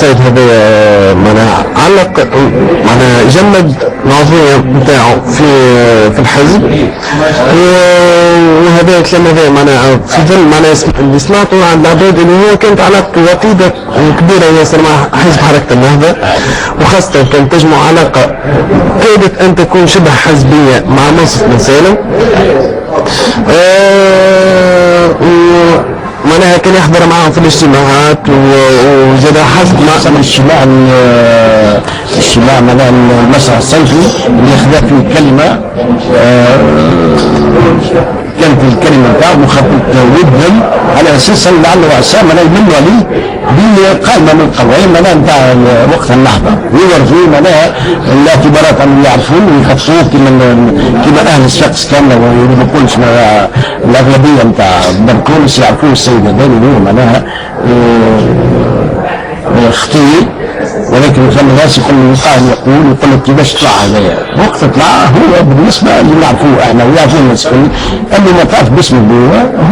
السيد هذا معناها علق معناها جمد العضوية نتاعو في الحزب، وهذا الكلام هذا معناها في ظل معناها اللي سمعته عن العباد اللي هو كانت علاقته وطيدة كبيرة ياسر مع حزب حركة النهضة، وخاصة كان تجمع علاقة كادت أن تكون شبه حزبية مع منصف بن سالم. معناها كان يحضر معهم في الاجتماعات وزاد حسب مع الاجتماع معناها المسرح الصيفي اللي خذا فيه كلمة كانت الكلمة نتاعو مخطط ودهم على اساس لعله وعسى معناها يمنوا عليه بقائمة من القوائم معناها نتاع وقت النهضة، ويورجوا معناها الاعتبارات اللي يعرفوه ويخطوه كما اهل الشخص كامله، وما يقولش الاغلبيه نتاع بركونس يعرفوه السيد هذا اللي هو معناها خطير، ولكن ثم ناس يقول لك كيفاش طلع هذايا، وقت طلع هو بالنسبه اللي نعرفوه احنا ويعرفوه الناس الكل اللي ما طلعش باسم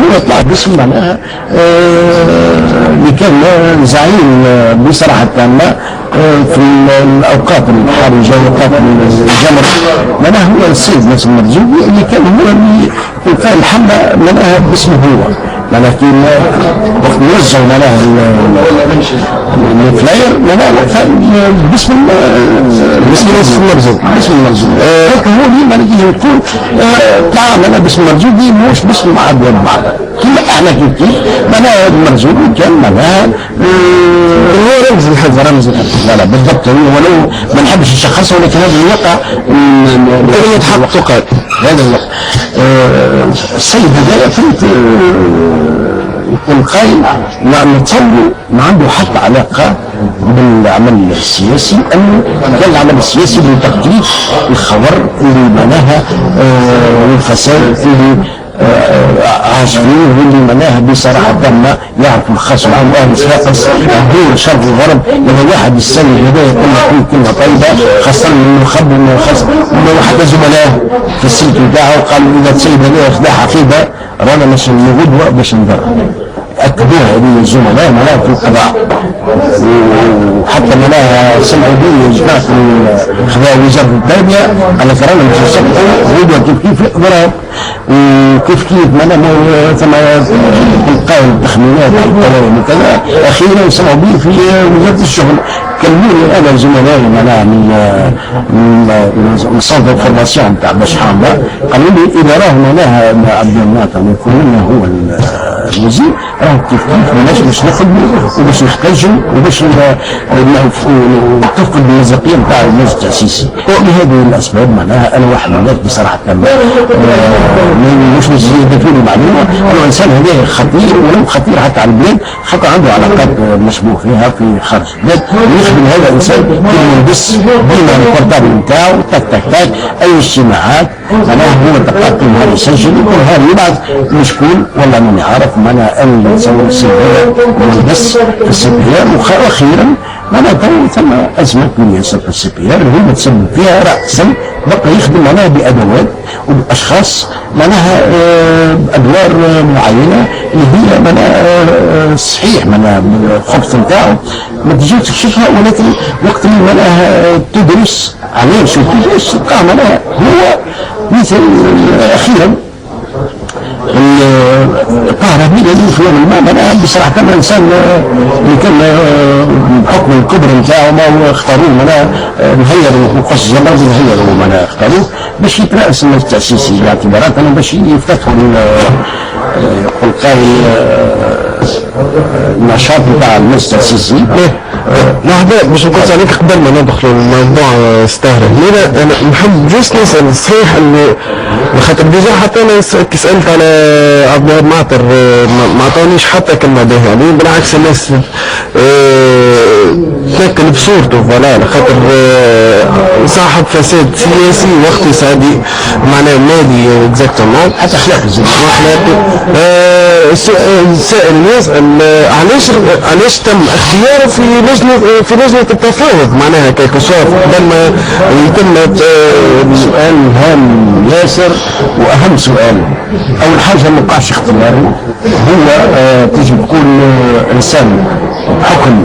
هو طلع باسم معناها اللي كان زعيم بصراحه تامه في الاوقات الحرجه واوقات الجمر، معناها هو السيد ناصر المرزوقي اللي كان هو اللي يلقى الحمله معناها باسمه هو، لكن وقت نوزعوا معناها الفلاير معناها باسم المرزوقي باسم المرزوقي هو اللي معناها يكون طلع معناها باسم المرزوقي مش باسم عبد بعض كما احنا كيف معناها المرزوقي كان معناها هو رمز الحزب، رمز الحزب. لا بالضبط، ولو ما نحبش نشخصه ولكن هذا الواقع يتحقق تقال هذا الواقع. السيد هذا فهمت يكون قائم نتصور ما عنده حتى علاقه بالعمل السياسي، انه كان العمل السياسي بتقدير الخبر اللي معناها والفساد اللي عاش فيه واللي معناها بصراحه تامه يعرف الخاص عن اهل صفاقس دور شرق الغرب، لما واحد السيد هذا يقول لك كلمه طيبه خاصه من الخب وخاصه حتى زملائه في السلك بتاعه قالوا اذا السيد هذا خدا حقيبه رانا مش غدوه باش نضر، اكدوها هذه الزملاء معناها في القضاء، وحتى معناها سمعوا به جماعه خذا وزاره التربيه على كرامه مش يصبحوا غدوه كيف اضراب وكيف معناها ثم تلقاهم التخمينات على القوائم وكذا، اخيرا سمعوا به في وزاره الشغل. كلموني انا زملائي معناها من صندوق الفورماسيون تاع باش حامله، قالوا لي اذا راه معناها عبد الناطق ويكون لنا هو الوزير راه كيف ماناش باش نخدموا وباش نحتاجوا وباش نتفقوا بالميزانيه نتاع المجلس التاسيسي، ولهذه الاسباب معناها انا واحد من الناس بصراحه مش يضيفوا لي معلومه انه الانسان هذا خطير ولو خطير حتى على البلاد، خاطر عنده علاقات مشبوه فيها في خارج البلاد، ويخدم هذا الانسان كل يلبس ديما البورتابل نتاعو تك تك تك اي اجتماعات معناها هو تقدم هذا يسجل يقول هذا يبعث لشكون والله ماني عارف معناها انا اللي نصور السيبير ونلبس في السيبير، واخيرا معناها ثم ازمه كبيره في السيبير هو تسبب فيها راسا بقى يخدم معناها بادوات وباشخاص معناها بادوار معينه اللي هي معناها صحيح معناها الخبث نتاعو ما تجيش تكشفها، ولكن وقت اللي معناها تدرس عليه شو كيفاش تلقاه معناها هو مثل اخيرا الكهربية اللي في يوم ما معناها بصراحة كان انسان اللي كان بحكم الكبر نتاعو ما هو اختاروه معناها نهيروا وقص الجبر نهيروا معناها اختاروه باش يترأس المجلس التأسيسي باعتبارات انه باش يفتحوا يقول قائل النشاط نتاع المجلس التأسيسي. لحظة باش نقص عليك قبل ما ندخلوا الموضوع استهرب، لذا انا نحب جوست نسأل صحيح اللي خاطر ديجا حتى انا سألت على عبد الوهاب معطر ما عطانيش حتى كلمة باهية يعني، بالعكس الناس تاكل بصورته فوالا خاطر صاحب فساد سياسي واقتصادي معناه مالي اكزاكتومون حتى اخلاقي السائل يسأل علاش تم اختياره في لجنة التفاوض معناها كيكو سوار قبل ما يتم سؤال هام ياسر واهم سؤال. اول حاجه ما وقعش اختياره، هو تجي تكون انسان بحكم